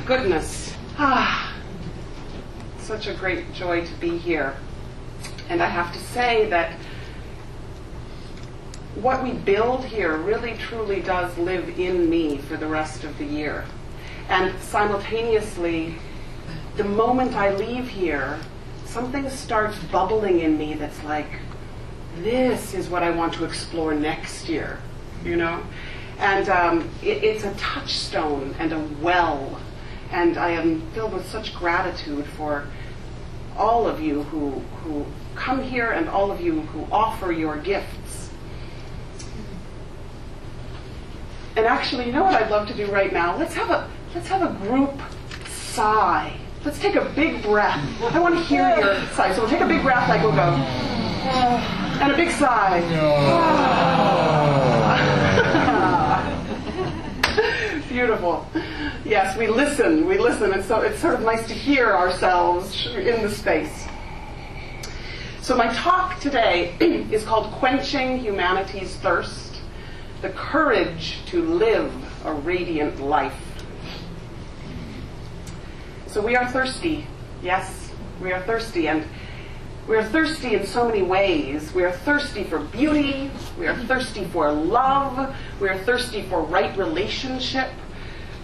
goodness. Such a great joy to be here. And I have to say that what we build here really truly does live in me for the rest of the year. And simultaneously, the moment I leave here, something starts bubbling in me that's like, this is what I want to explore next year, you know? And it's a touchstone and a well. And I am filled with such gratitude for all of you who come here and all of you who offer your gifts. And actually, you know what I'd love to do right now? Let's have a group sigh. Let's take a big breath. I want to hear your sigh. So we'll take a big breath, like we'll go, and a big sigh. Beautiful. Yes, we listen, and so it's sort of nice to hear ourselves in the space. So my talk today is called Quenching Humanity's Thirst, the Courage to Live a Radiant Life. So we are thirsty. Yes, we are thirsty, and we are thirsty in so many ways. We are thirsty for beauty. We are thirsty for love. We are thirsty for right relationship.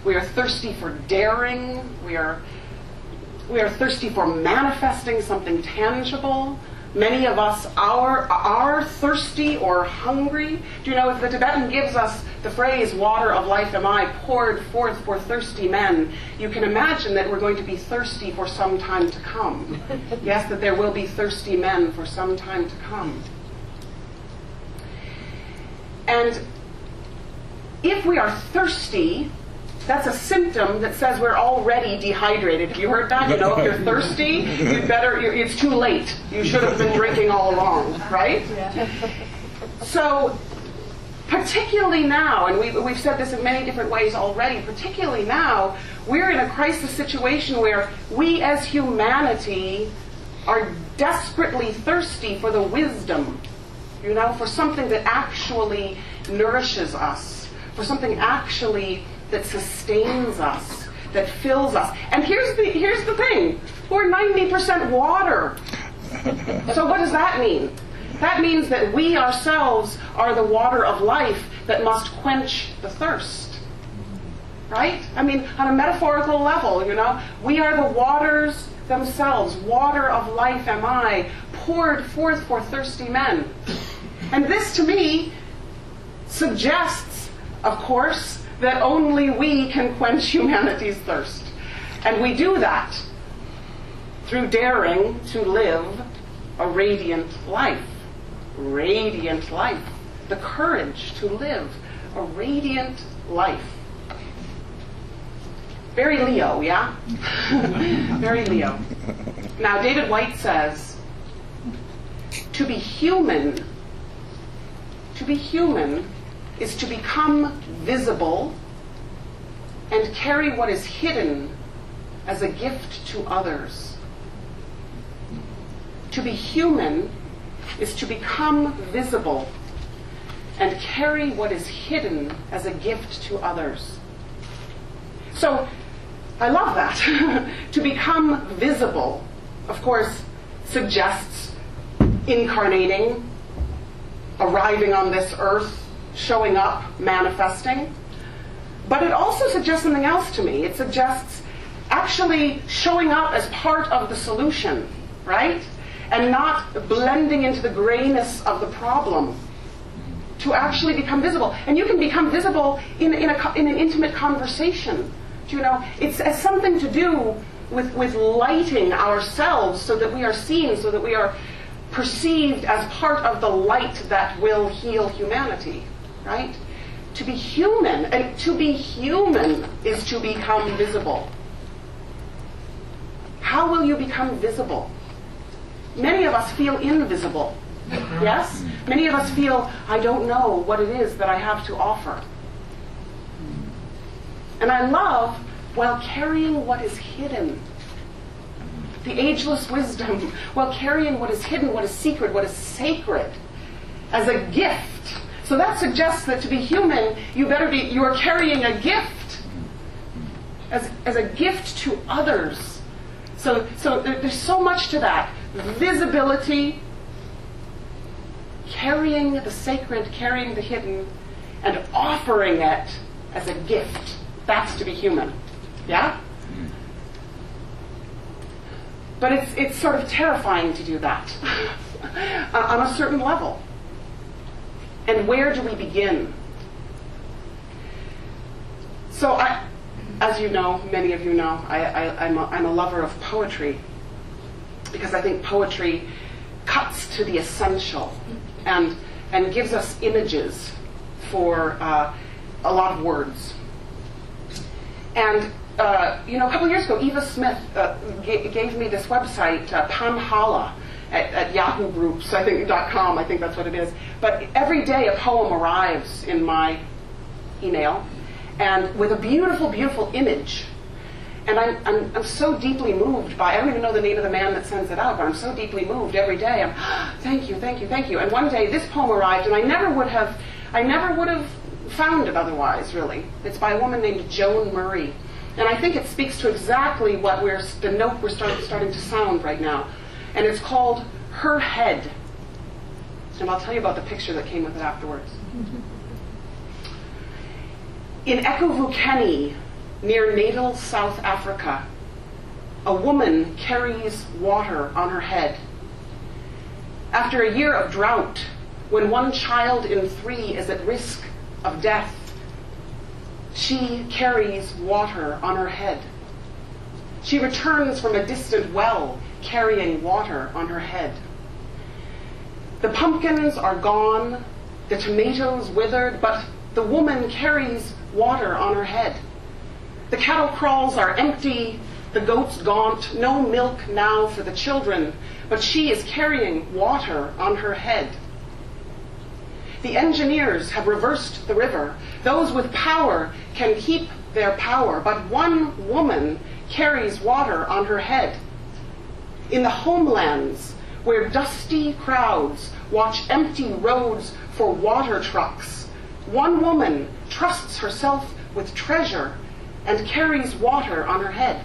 We are thirsty for daring. We are thirsty for manifesting something tangible. Many of us are thirsty or hungry. Do you know, if the Tibetan gives us the phrase, water of life am I, poured forth for thirsty men, you can imagine that we're going to be thirsty for some time to come. Yes, that there will be thirsty men for some time to come. And if we are thirsty, that's a symptom that says we're already dehydrated. Have you heard that? You know, if you're thirsty, it's too late. You should have been drinking all along, right? Yeah. So, particularly now, and we've said this in many different ways already, particularly now, we're in a crisis situation where we as humanity are desperately thirsty for the wisdom, you know, for something that actually nourishes us, for something actually that sustains us, that fills us. And here's the thing. We're 90% water. So what does that mean? That means that we ourselves are the water of life that must quench the thirst. Right? I mean, on a metaphorical level, you know, we are the waters themselves. Water of life am I, poured forth for thirsty men. And this, to me, suggests, of course, that only we can quench humanity's thirst. And we do that through daring to live a radiant life. Radiant life. The courage to live a radiant life. Very Leo, yeah? Very Leo. Now, David White says, to be human is to become visible and carry what is hidden as a gift to others. To be human is to become visible and carry what is hidden as a gift to others. So, I love that. To become visible, of course, suggests incarnating, arriving on this earth, showing up, manifesting. But it also suggests something else to me. It suggests actually showing up as part of the solution, right? And not blending into the grayness of the problem. To actually become visible. And you can become visible in an intimate conversation. You know, it has something to do with lighting ourselves so that we are seen, so that we are perceived as part of the light that will heal humanity. Right? To be human, and to be human is to become visible. How will you become visible? Many of us feel invisible. Yes? Many of us feel, I don't know what it is that I have to offer. And I love, while carrying what is hidden, the ageless wisdom, while carrying what is hidden, what is secret, what is sacred, as a gift. So that suggests that to be human, you are carrying a gift. as a gift to others. So there's so much to that. Visibility, carrying the sacred, carrying the hidden, and offering it as a gift. That's to be human. Yeah? But it's sort of terrifying to do that on a certain level. And where do we begin? So as you know, many of you know, I'm a lover of poetry, because I think poetry cuts to the essential and gives us images for a lot of words. And a couple of years ago, Eva Smith gave me this website, Panhala, at Yahoo Groups, I think .com, I think that's what it is. But every day a poem arrives in my email, and with a beautiful, beautiful image. And I'm so deeply moved by, I don't even know the name of the man that sends it out, but I'm so deeply moved every day. Thank you, thank you, thank you. And one day this poem arrived, and I never would have found it otherwise, really. It's by a woman named Joan Murray. And I think it speaks to exactly what the note we're starting to sound right now. And it's called Her Head. And I'll tell you about the picture that came with it afterwards. In Ekovukeni, near Natal, South Africa, a woman carries water on her head. After a year of drought, when 1 child in 3 is at risk of death, she carries water on her head. She returns from a distant well carrying water on her head. The pumpkins are gone, the tomatoes withered, but the woman carries water on her head. The cattle kraals are empty, the goats gaunt, no milk now for the children, but she is carrying water on her head. The engineers have reversed the river. Those with power can keep their power, but one woman carries water on her head. In the homelands, where dusty crowds watch empty roads for water trucks, one woman trusts herself with treasure and carries water on her head.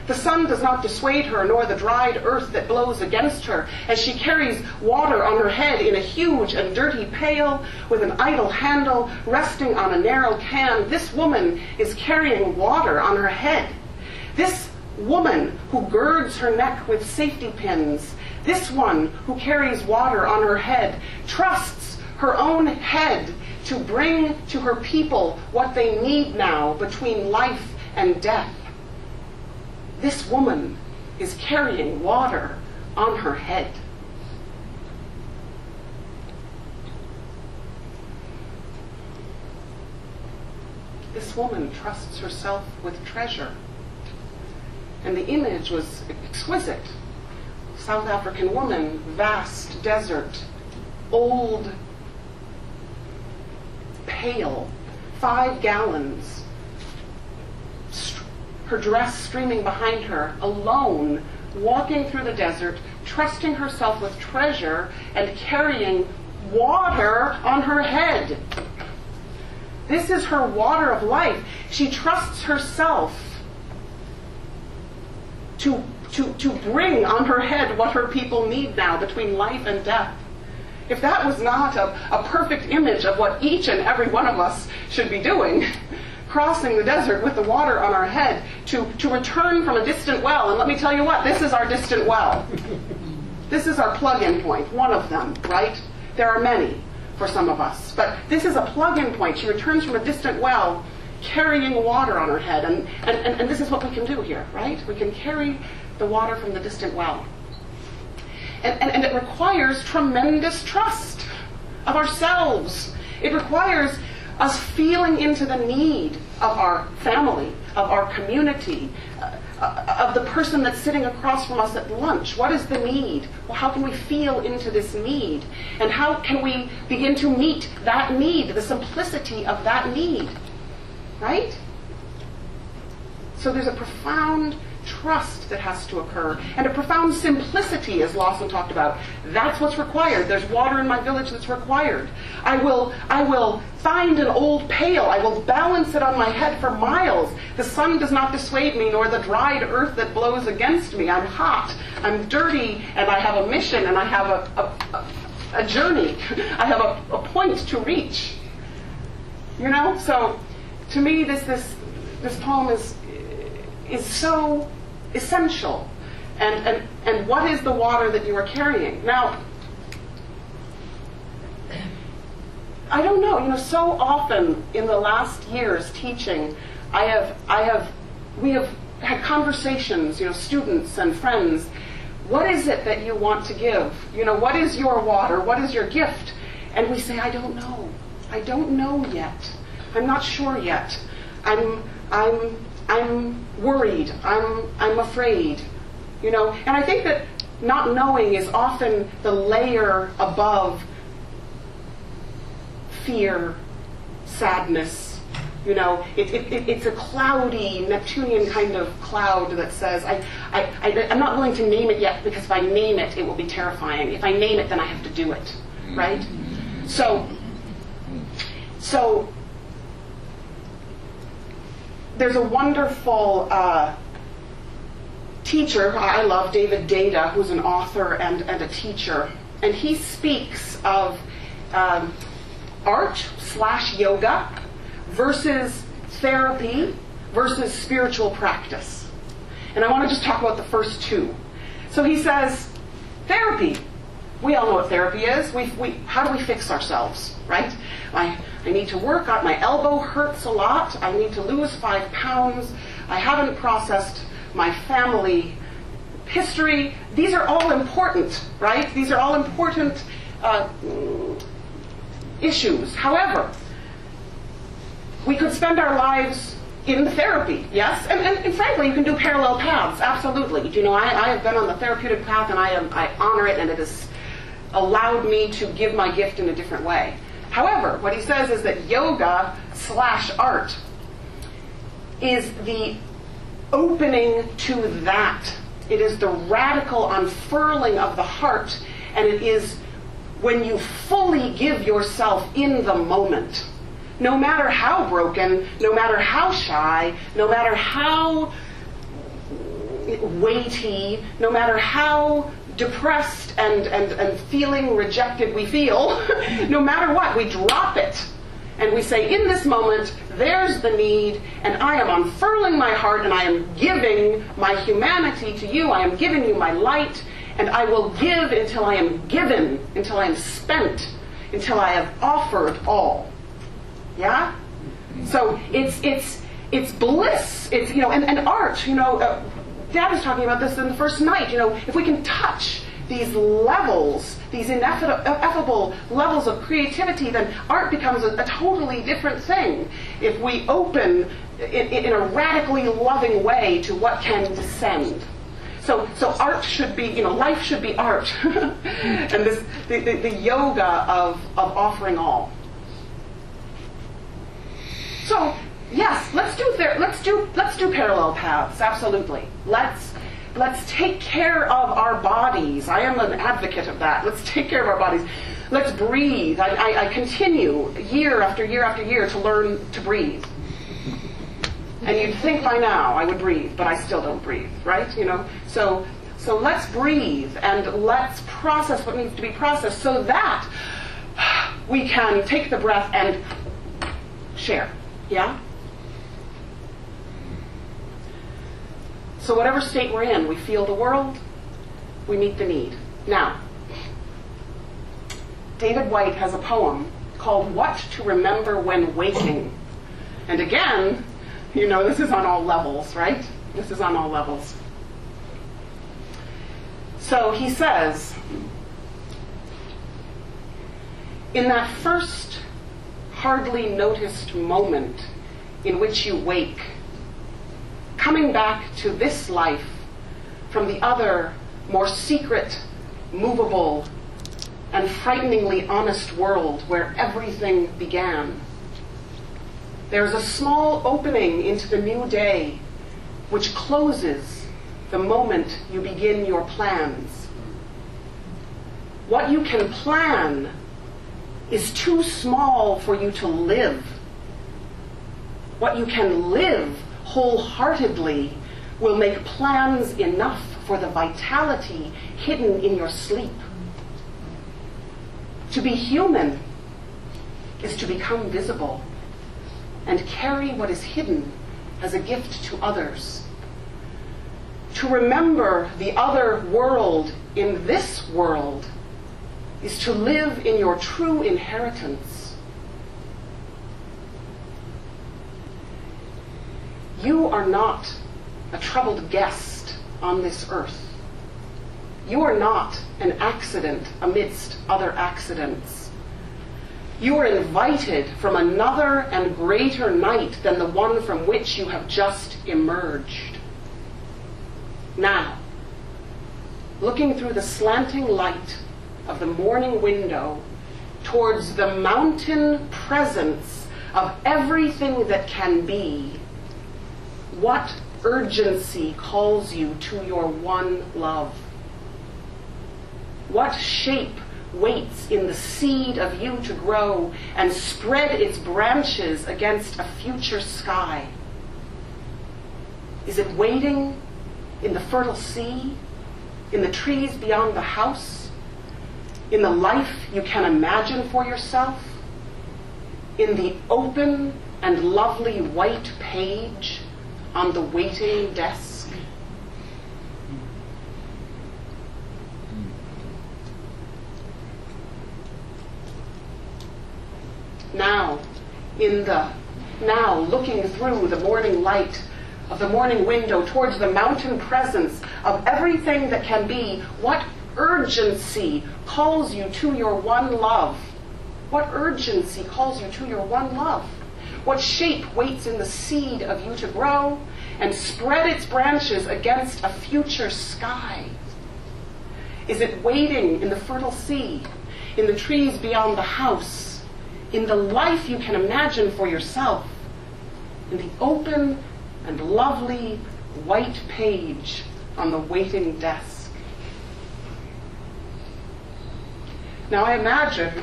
The sun does not dissuade her, nor the dried earth that blows against her, as she carries water on her head in a huge and dirty pail with an idle handle resting on a narrow can. This woman is carrying water on her head. This woman who girds her neck with safety pins, this one who carries water on her head, trusts her own head to bring to her people what they need now between life and death. This woman is carrying water on her head. This woman trusts herself with treasure. And the image was exquisite. South African woman, vast desert, old, pail, 5 gallons, her dress streaming behind her, alone, walking through the desert, trusting herself with treasure and carrying water on her head. This is her water of life. She trusts herself to bring on her head what her people need now between life and death. If that was not a perfect image of what each and every one of us should be doing, crossing the desert with the water on our head to return from a distant well. And let me tell you what, this is our distant well. This is our plug-in point, one of them, right? There are many for some of us. But this is a plug-in point. She returns from a distant well carrying water on her head. And this is what we can do here, right? We can carry the water from the distant well. And it requires tremendous trust of ourselves. It requires us feeling into the need of our family, of our community, of the person that's sitting across from us at lunch. What is the need? Well, how can we feel into this need? And how can we begin to meet that need, the simplicity of that need? Right? So there's a profound trust that has to occur, and a profound simplicity, as Lawson talked about. That's what's required. There's water in my village that's required. I will find an old pail. I will balance it on my head for miles. The sun does not dissuade me, nor the dried earth that blows against me. I'm hot, I'm dirty, and I have a mission, and I have a journey. I have a point to reach. You know? So, to me, this poem is so essential. And what is the water that you are carrying? Now, I don't know. You know, so often in the last years teaching, we have had conversations. You know, students and friends. What is it that you want to give? You know, what is your water? What is your gift? And we say, I don't know. I don't know yet. I'm not sure yet. I'm worried. I'm afraid. You know, and I think that not knowing is often the layer above fear, sadness. You know, it's a cloudy Neptunian kind of cloud that says, I'm not willing to name it yet, because if I name it, it will be terrifying. If I name it, then I have to do it, right? So there's a wonderful teacher I love, David Data, who's an author and a teacher, and he speaks of art/yoga versus therapy versus spiritual practice. And I want to just talk about the first two. So he says, therapy. We all know what therapy is. How do we fix ourselves, right? I need to work. My elbow hurts a lot. I need to lose 5 pounds. I haven't processed my family history. These are all important, right? These are all important issues. However, we could spend our lives in therapy, yes? And frankly, you can do parallel paths, absolutely. You know, I have been on the therapeutic path, and I honor it, and it has allowed me to give my gift in a different way. However, what he says is that yoga/art is the opening to that. It is the radical unfurling of the heart, and it is when you fully give yourself in the moment. No matter how broken, no matter how shy, no matter how weighty, no matter how depressed and feeling rejected we feel, no matter what, we drop it. And we say, in this moment, there's the need, and I am unfurling my heart, and I am giving my humanity to you. I am giving you my light, and I will give until I am given, until I am spent, until I have offered all. Yeah? So it's bliss. It's, you know, and art, you know, Dad was talking about this in the first night. You know, if we can touch these levels, these ineffable levels of creativity, then art becomes a totally different thing. If we open in a radically loving way to what can descend. So art should be, you know, life should be art. And the yoga of offering all. So yes, let's do parallel paths. Absolutely. Let's take care of our bodies. I am an advocate of that. Let's take care of our bodies. Let's breathe. I continue year after year after year to learn to breathe. And you'd think by now I would breathe, but I still don't breathe, right? You know. So let's breathe and let's process what needs to be processed so that we can take the breath and share. Yeah? So whatever state we're in, we feel the world, we meet the need. Now, David White has a poem called What to Remember When Waking. And again, you know, this is on all levels, right? This is on all levels. So he says, in that first hardly noticed moment in which you wake, coming back to this life from the other, more secret, movable, and frighteningly honest world where everything began. There's a small opening into the new day which closes the moment you begin your plans. What you can plan is too small for you to live. What you can live wholeheartedly will make plans enough for the vitality hidden in your sleep. To be human is to become visible and carry what is hidden as a gift to others. To remember the other world in this world is to live in your true inheritance. You are not a troubled guest on this earth. You are not an accident amidst other accidents. You are invited from another and greater night than the one from which you have just emerged. Now, looking through the slanting light of the morning window towards the mountain presence of everything that can be, what urgency calls you to your one love? What shape waits in the seed of you to grow and spread its branches against a future sky? Is it waiting in the fertile sea, in the trees beyond the house, in the life you can imagine for yourself, in the open and lovely white page on the waiting desk? Now, looking through the morning light of the morning window towards the mountain presence of everything that can be, what urgency calls you to your one love? What urgency calls you to your one love? What shape waits in the seed of you to grow and spread its branches against a future sky? Is it waiting in the fertile sea, in the trees beyond the house, in the life you can imagine for yourself, in the open and lovely white page on the waiting desk? Now I imagine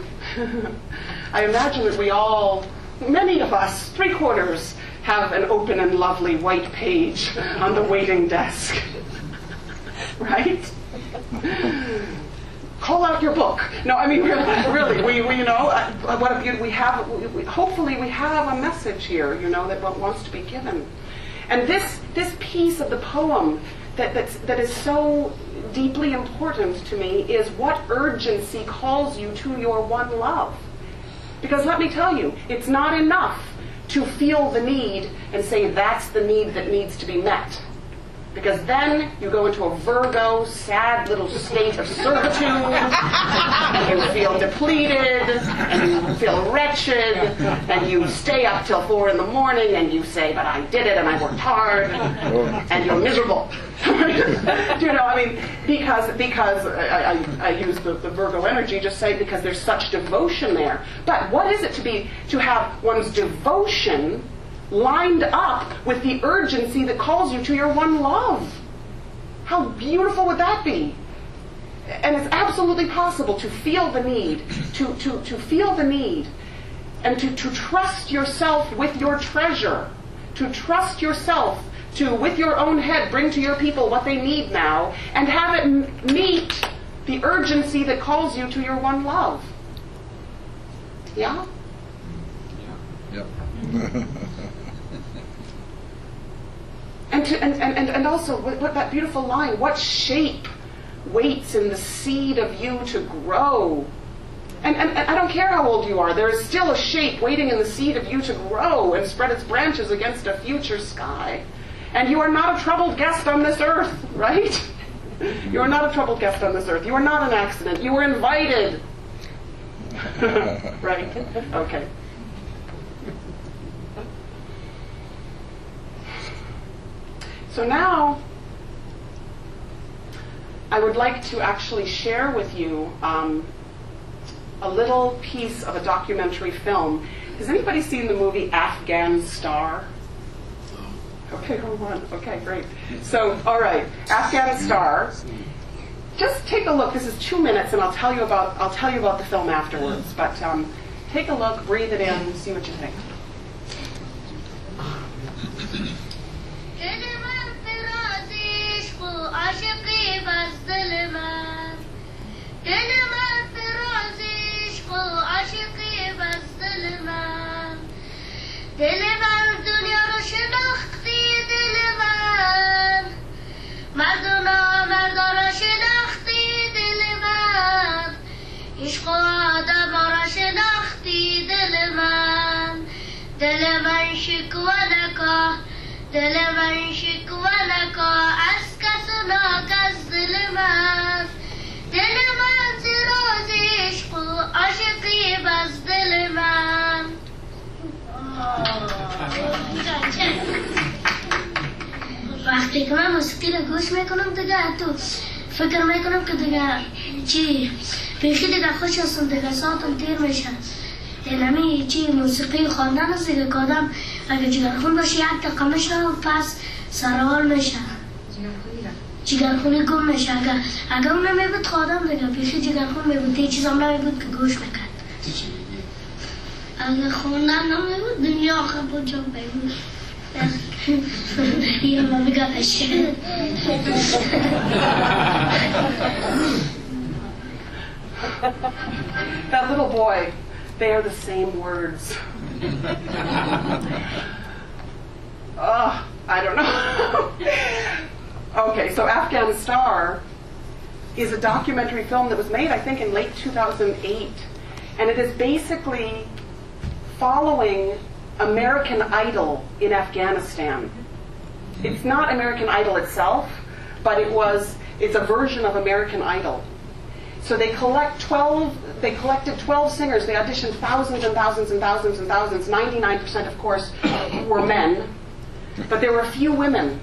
that we all, many of us, 3/4, have an open and lovely white page on the waiting desk. Right? Call out your book. No, I mean, really, we you know, what a beauty we have. Hopefully we have a message here, you know, that wants to be given. And this piece of the poem that is so deeply important to me is what urgency calls you to your one love. Because let me tell you, it's not enough to feel the need and say that's the need that needs to be met. Because then you go into a Virgo, sad little state of servitude, and you feel depleted, and you feel wretched, and you stay up till 4 a.m, and you say, but I did it, and I worked hard, and you're miserable. Do you know, I mean, because I use the Virgo energy, just say because there's such devotion there. But what is it to have one's devotion lined up with the urgency that calls you to your one love? How beautiful would that be? And it's absolutely possible to feel the need, to feel the need, and to trust yourself with your treasure, to trust yourself to, with your own head, bring to your people what they need now, and have it meet the urgency that calls you to your one love. Yeah? Yep. And also, what that beautiful line, what shape waits in the seed of you to grow? And I don't care how old you are, there is still a shape waiting in the seed of you to grow and spread its branches against a future sky. And you are not a troubled guest on this earth, right? You are not a troubled guest on this earth. You are not an accident. You were invited. Right? Okay. So now, I would like to actually share with you a little piece of a documentary film. Has anybody seen the movie Afghan Star? Okay, who won? Okay, great. So, all right, Afghan Star. Just take a look. This is 2 minutes, and I'll tell you about the film afterwards. But take a look, breathe it in, see what you think. وقتی که من موسیقی رو گوش میکنم دیگه تو فکر میکنم که دیگه چی بیخی دیگه خوش هستم دیگه ساعتم تیر میشه اینمی چی موسیقی خواندن است دیگه که آدم اگه جگرخون باشه یک دقیقه میشه و پس سرحال میشه جگرخونی گم میشه اگه اون نمیبود خواندم دیگه بیخی جگرخون میبود یه چیزم نمیبود که گوش میکرد اگه خوندن نمیبود دنیا آخر بود جا بیبود Yeah, Mommy got that shit. That little boy, they are the same words. I don't know. Okay, so Afghan Star is a documentary film that was made, I think, in late 2008. And it is basically following American Idol in Afghanistan. It's not American Idol itself, but it's a version of American Idol. So they collected 12 singers. They auditioned thousands and thousands and thousands and thousands. 99%, of course, were men, but there were a few women.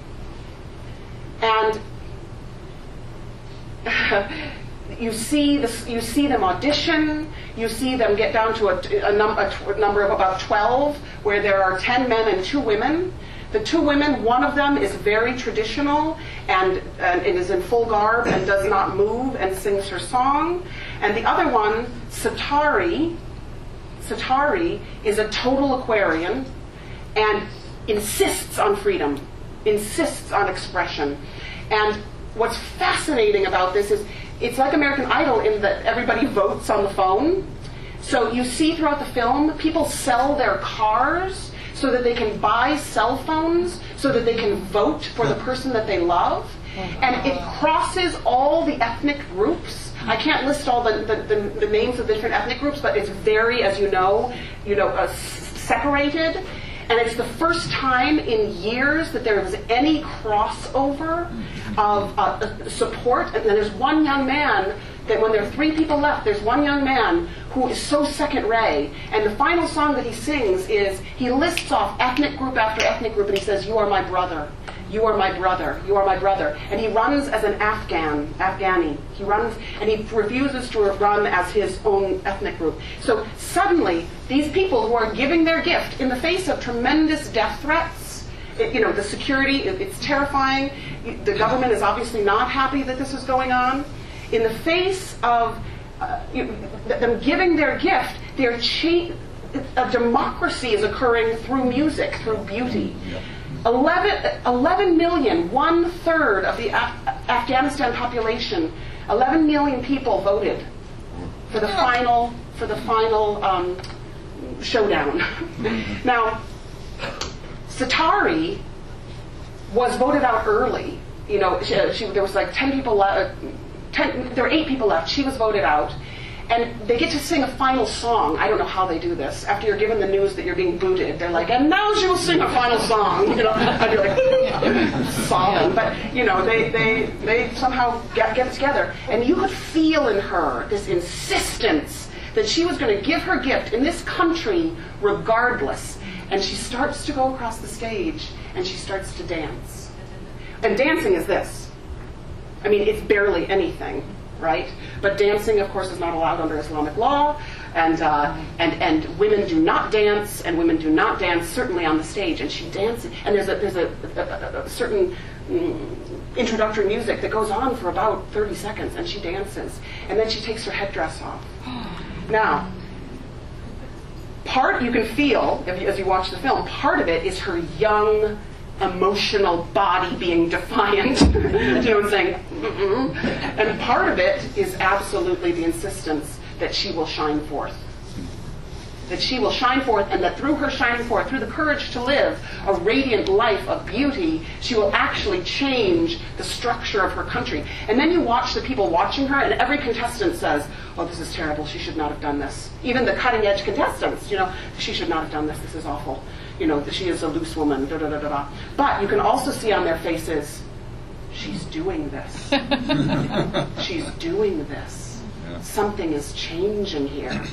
And you see them audition. You see them get down to a number of about 12, where there are 10 men and 2 women. The 2 women, one of them is very traditional and is in full garb and does not move and sings her song. And the other one, Satari, is a total Aquarian and insists on freedom, insists on expression. And what's fascinating about this is it's like American Idol in that everybody votes on the phone. So you see throughout the film, people sell their cars so that they can buy cell phones, so that they can vote for the person that they love. And it crosses all the ethnic groups. I can't list all the names of the different ethnic groups, but it's very, as you know, separated. And it's the first time in years that there was any crossover of support. And then there's one young man that when there are 3 people left, there's one young man who is so second-rate. And the final song that he sings is, he lists off ethnic group after ethnic group, and he says, "You are my brother. You are my brother. You are my brother." And he runs as an Afghani. He runs, and he refuses to run as his own ethnic group. So suddenly, these people who are giving their gift in the face of tremendous death threats, the security, it's terrifying. The government is obviously not happy that this is going on. In the face of them giving their gift, a democracy is occurring through music, through beauty. 11 million, 1/3 of the Afghanistan population, 11 million people voted for the final showdown. Now, Satari was voted out early. There was like 10 people left. There were 8 people left. She was voted out. And they get to sing a final song. I don't know how they do this. After you're given the news that you're being booted, they're like, "And now she will sing a final song." I'd be like, sobbing. But, they somehow get it together. And you could feel in her this insistence that she was going to give her gift in this country regardless. And she starts to go across the stage, and she starts to dance. And dancing is this. I mean, it's barely anything, right? But dancing, of course, is not allowed under Islamic law. and women do not dance, and women do not dance certainly on the stage. And she dances, and there's a certain introductory music that goes on for about 30 seconds, and she dances, and then she takes her headdress off. Now, part you can feel as you watch the film, part of it is her young, emotional body being defiant, and saying, mm-mm. And part of it is absolutely the insistence that she will shine forth. That she will shine forth, and that through her shining forth, through the courage to live a radiant life of beauty, she will actually change the structure of her country. And then you watch the people watching her, and every contestant says, oh, this is terrible, she should not have done this. Even the cutting-edge contestants, she should not have done this, this is awful. She is a loose woman, da-da-da-da-da. But you can also see on their faces, she's doing this. She's doing this. Yeah. Something is changing here.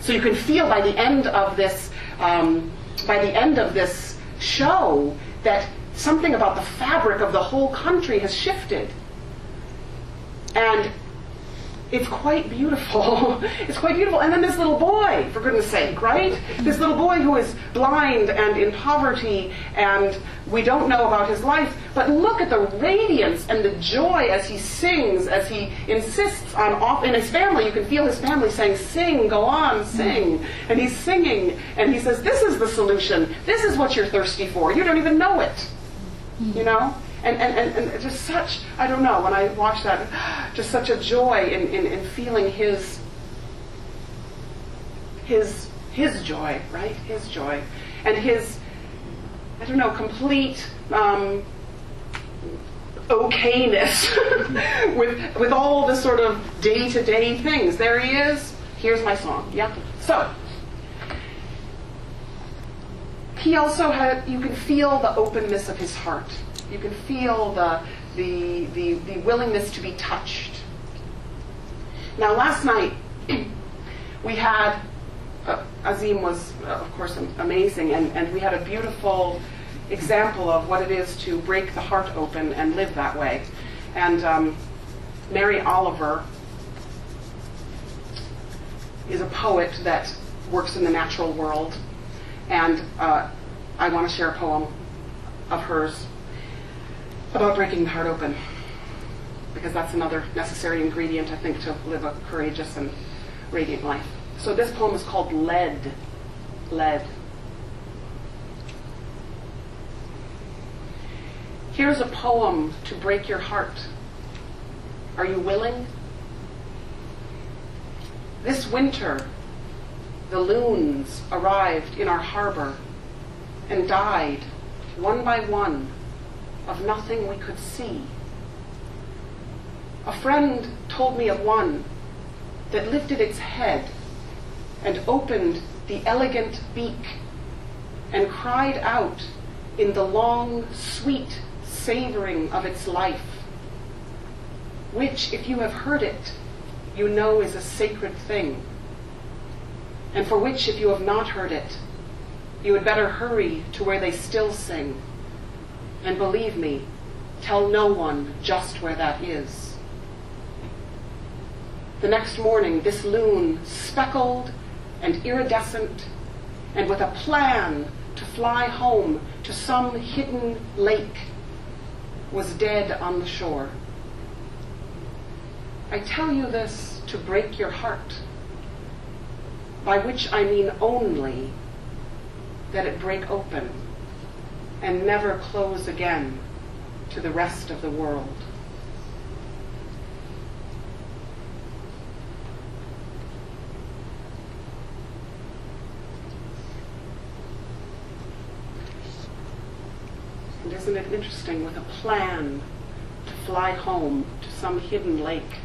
So you can feel by the end of this show that something about the fabric of the whole country has shifted. And it's quite beautiful. It's quite beautiful. And then this little boy, for goodness sake, right? This little boy who is blind and in poverty, and we don't know about his life, but look at the radiance and the joy as he sings, as he insists on, in his family, you can feel his family saying, sing, go on, sing. And he's singing, and he says, this is the solution. This is what you're thirsty for. You don't even know it. And just such, I don't know, when I watch that, just such a joy in feeling his joy, right? His joy. And his, I don't know, complete okayness with all the sort of day-to-day things. There he is. Here's my song. Yeah. So, he also had, you can feel the openness of his heart. You can feel the willingness to be touched. Now, last night, we had, Azim was, of course, amazing, and we had a beautiful example of what it is to break the heart open and live that way. And Mary Oliver is a poet that works in the natural world, and I want to share a poem of hers about breaking the heart open, because that's another necessary ingredient, I think, to live a courageous and radiant life. So this poem is called Lead. Lead. Here's a poem to break your heart. Are you willing? This winter, the loons arrived in our harbor and died, one by one, of nothing we could see. A friend told me of one that lifted its head and opened the elegant beak and cried out in the long, sweet savoring of its life, which, if you have heard it, you know is a sacred thing, and for which, if you have not heard it, you had better hurry to where they still sing. And believe me, tell no one just where that is. The next morning, this loon, speckled and iridescent, and with a plan to fly home to some hidden lake, was dead on the shore. I tell you this to break your heart, by which I mean only that it break open and never close again to the rest of the world. And isn't it interesting, with a plan to fly home to some hidden lake?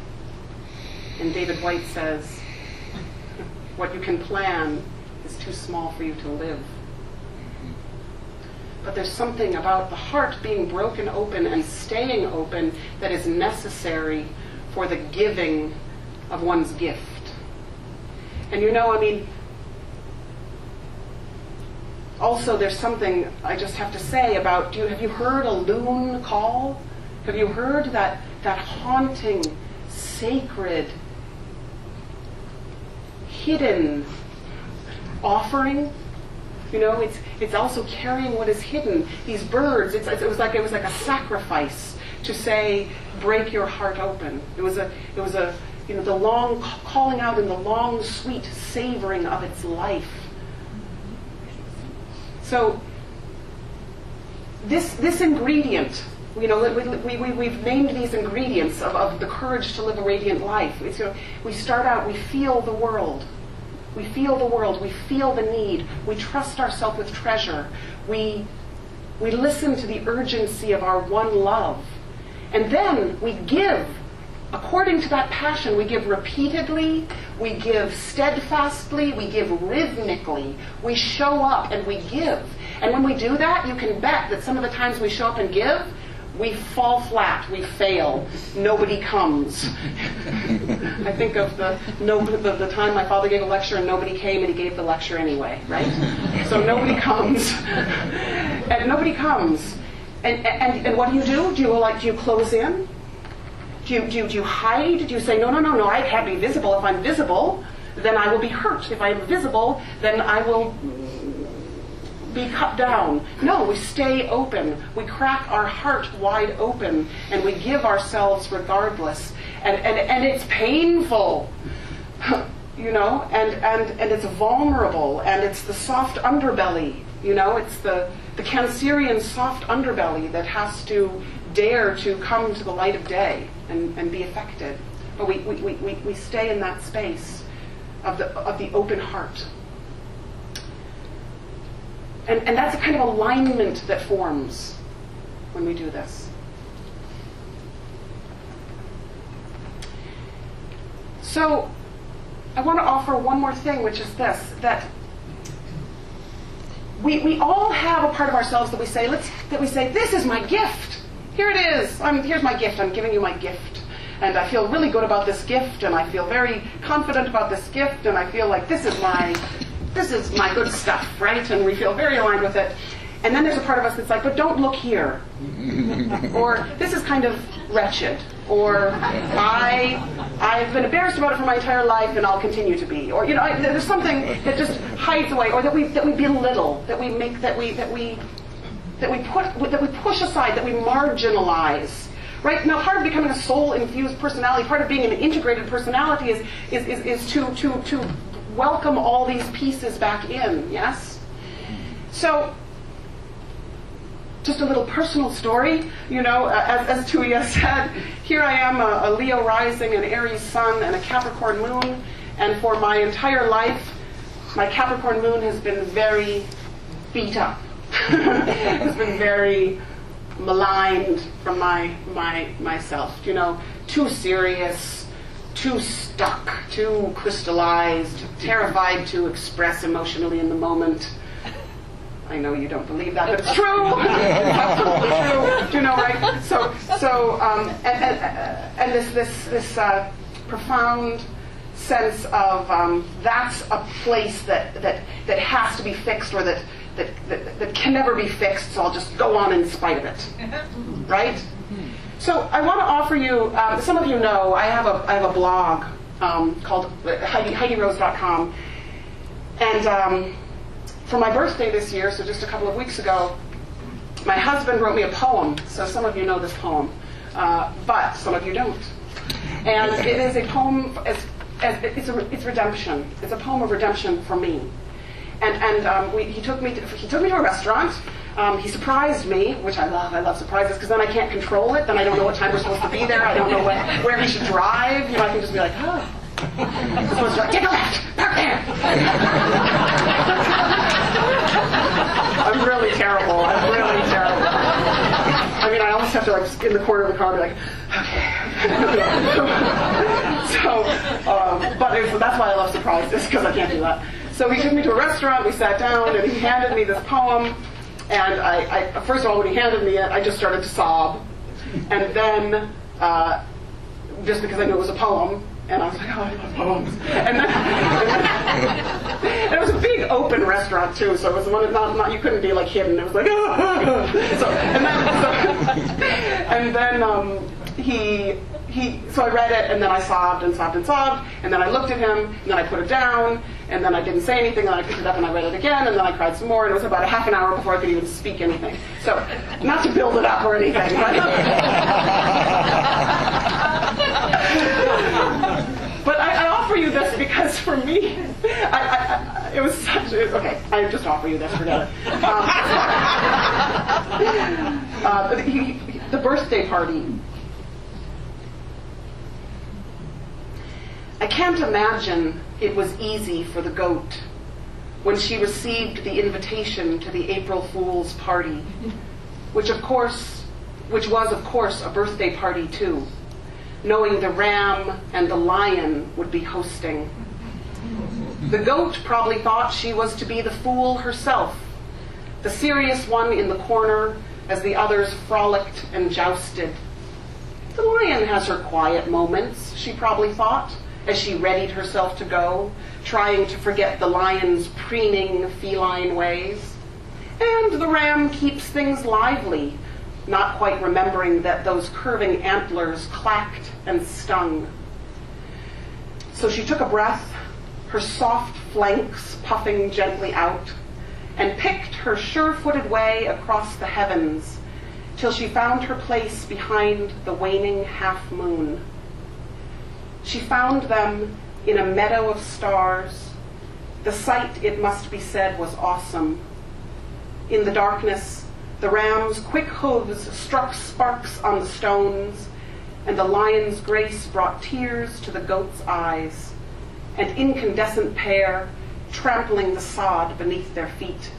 And David White says, what you can plan is too small for you to live. But there's something about the heart being broken open and staying open that is necessary for the giving of one's gift. And also there's something I just have to say about, have you heard a loon call? Have you heard that haunting, sacred hidden offering. It's also carrying what is hidden. These birds, it was like a sacrifice to say, break your heart open. It was a the long calling out in the long, sweet savoring of its life. So this ingredient, we've named these ingredients of the courage to live a radiant life. We start out, we feel the world. We feel the world. We feel the need. We trust ourselves with treasure. We listen to the urgency of our one love. And then we give. According to that passion, we give repeatedly, we give steadfastly, we give rhythmically. We show up and we give. And when we do that, you can bet that some of the times we show up and give, we fall flat, we fail, nobody comes. I think of the time my father gave a lecture and nobody came, and he gave the lecture anyway, right? So nobody comes. And nobody comes. And what do? Do you close in? Do you hide? Do you say, no, I can't be visible. If I'm visible, then I will be hurt. If I'm visible, then I will be cut down. No, we stay open. We crack our heart wide open, and we give ourselves regardless. And it's painful, and it's vulnerable, and it's the soft underbelly. It's the Cancerian soft underbelly that has to dare to come to the light of day and be affected. But we stay in that space of the open heart. And that's a kind of alignment that forms when we do this. So I want to offer one more thing, which is this, that we all have a part of ourselves that we say, this is my gift. Here it is. Here's my gift. I'm giving you my gift. And I feel really good about this gift, and I feel very confident about this gift, and I feel like this is my good stuff, right? And we feel very aligned with it. And then there's a part of us that's like, but don't look here. Or this is kind of wretched. Or I've been embarrassed about it for my entire life, and I'll continue to be. Or there's something that just hides away, or that we belittle, that we push aside, that we marginalize. Right? Now, part of becoming a soul-infused personality, part of being an integrated personality is to welcome all these pieces back in, yes? So, just a little personal story, as Tuya said, here I am, a Leo rising, an Aries sun, and a Capricorn moon, and for my entire life, my Capricorn moon has been very beat up. Has been very maligned from myself, too serious, too stuck, too crystallized, terrified to express emotionally in the moment. I know you don't believe that, but it's true. It's absolutely true. Right? And this profound sense of that's a place that has to be fixed, or that can never be fixed, so I'll just go on in spite of it. Right? So I want to offer you, some of you know, I have a blog called HeidiRose.com. And for my birthday this year, so just a couple of weeks ago, my husband wrote me a poem. So some of you know this poem, but some of you don't. And it is a poem, it's redemption. It's a poem of redemption for me. And he took me to a restaurant. He surprised me, which I love. I love surprises, because then I can't control it. Then I don't know what time we're supposed to be there. I don't know where he should drive. I can just be like, oh. I'm supposed to take a left, park there. I'm really terrible. I mean, I almost have to in the corner of the car be like, okay. But that's why I love surprises, because I can't do that. So he took me to a restaurant, we sat down, and he handed me this poem. And I first of all, when he handed me it, I just started to sob. And then, just because I knew it was a poem, And I was like, oh, I love poems. And it was a big open restaurant too, so it was one of not you couldn't be like hidden. It was like, so I read it, and then I sobbed and sobbed and sobbed, and then I looked at him, and then I put it down, and then I didn't say anything, and then I picked it up and I read it again, and then I cried some more, and it was about a half an hour before I could even speak anything. So, not to build it up or anything, but I offer you this because for me, it was such. Okay, I just offer you this. Forget it. The birthday party. I can't imagine it was easy for the goat when she received the invitation to the April Fool's party, which was of course a birthday party too, knowing the ram and the lion would be hosting. The goat probably thought she was to be the fool herself, the serious one in the corner as the others frolicked and jousted. The lion has her quiet moments, she probably thought, as she readied herself to go, trying to forget the lion's preening feline ways. And the ram keeps things lively, not quite remembering that those curving antlers clacked and stung. So she took a breath, her soft flanks puffing gently out, and picked her sure-footed way across the heavens till she found her place behind the waning half-moon. She found them in a meadow of stars. The sight, it must be said, was awesome. In the darkness, the ram's quick hooves struck sparks on the stones, and the lion's grace brought tears to the goat's eyes, an incandescent pair trampling the sod beneath their feet.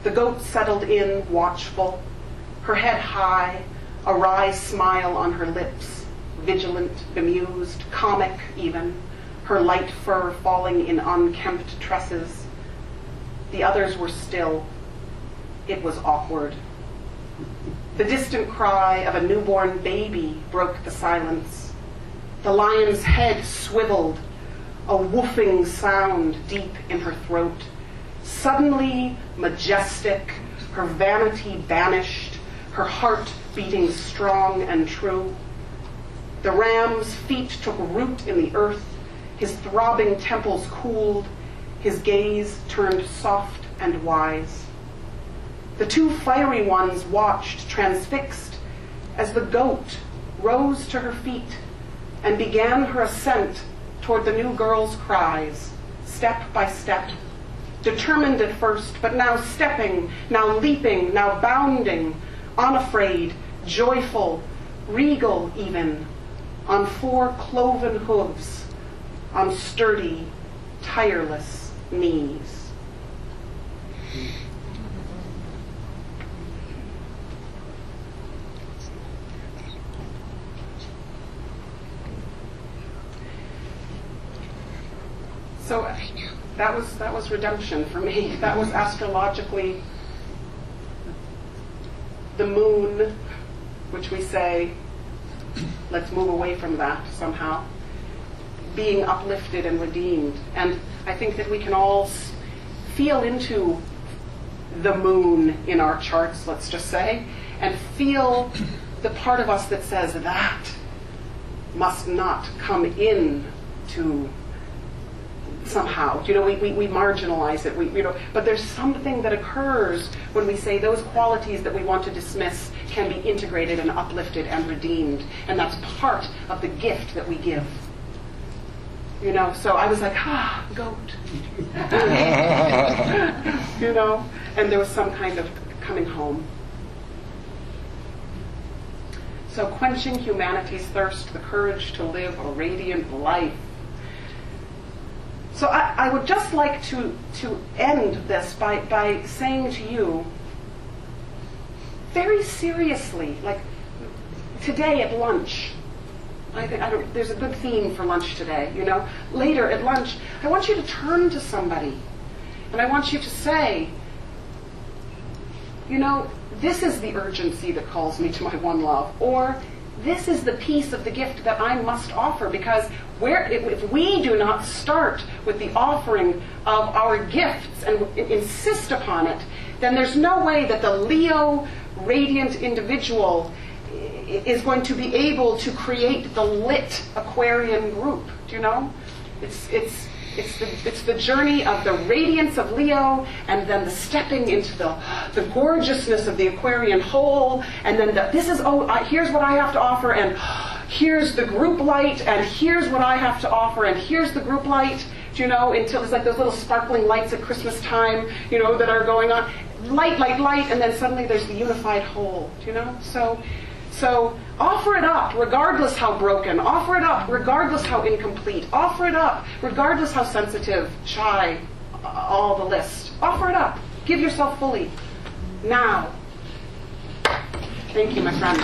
The goat settled in, watchful, her head high, a wry smile on her lips, vigilant, bemused, comic even, her light fur falling in unkempt tresses. The others were still. It was awkward. The distant cry of a newborn baby broke the silence. The lion's head swiveled, a woofing sound deep in her throat. Suddenly majestic, her vanity banished, her heart beating strong and true. The ram's feet took root in the earth, his throbbing temples cooled, his gaze turned soft and wise. The two fiery ones watched, transfixed, as the goat rose to her feet and began her ascent toward the new girl's cries, step by step, determined at first, but now stepping, now leaping, now bounding, unafraid, joyful, regal even, on four cloven hooves, on sturdy, tireless knees. So that was redemption for me. That was astrologically the moon, which we say, let's move away from that somehow, being uplifted and redeemed. And I think that we can all feel into the moon in our charts, let's just say, and feel the part of us that says that must not come in to somehow. You know, we marginalize it. But there's something that occurs when we say those qualities that we want to dismiss can be integrated and uplifted and redeemed. And that's part of the gift that we give. You know, so I was like, goat. You know, and there was some kind of coming home. So quenching humanity's thirst, the courage to live a radiant life. So I would just like to end this by saying to you, very seriously, like today at lunch, there's a good theme for lunch today, you know. Later at lunch, I want you to turn to somebody, and I want you to say, you know, this is the urgency that calls me to my one love, or this is the piece of the gift that I must offer, because if we do not start with the offering of our gifts and insist upon it, then there's no way that the Leo radiant individual is going to be able to create the lit Aquarian group. Do you know? It's the journey of the radiance of Leo, and then the stepping into the gorgeousness of the Aquarian whole, and then here's what I have to offer, and here's the group light, and here's what I have to offer, and here's the group light. Do you know? Until it's like those little sparkling lights at Christmas time, that are going on. Light, light, light, and then suddenly there's the unified whole. Do you know? So offer it up regardless how broken. Offer it up regardless how incomplete. Offer it up regardless how sensitive, shy, all the list. Offer it up. Give yourself fully. Now. Thank you, my friends.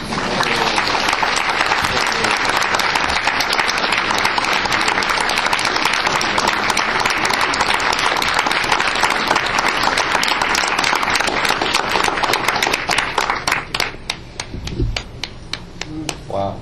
Wow.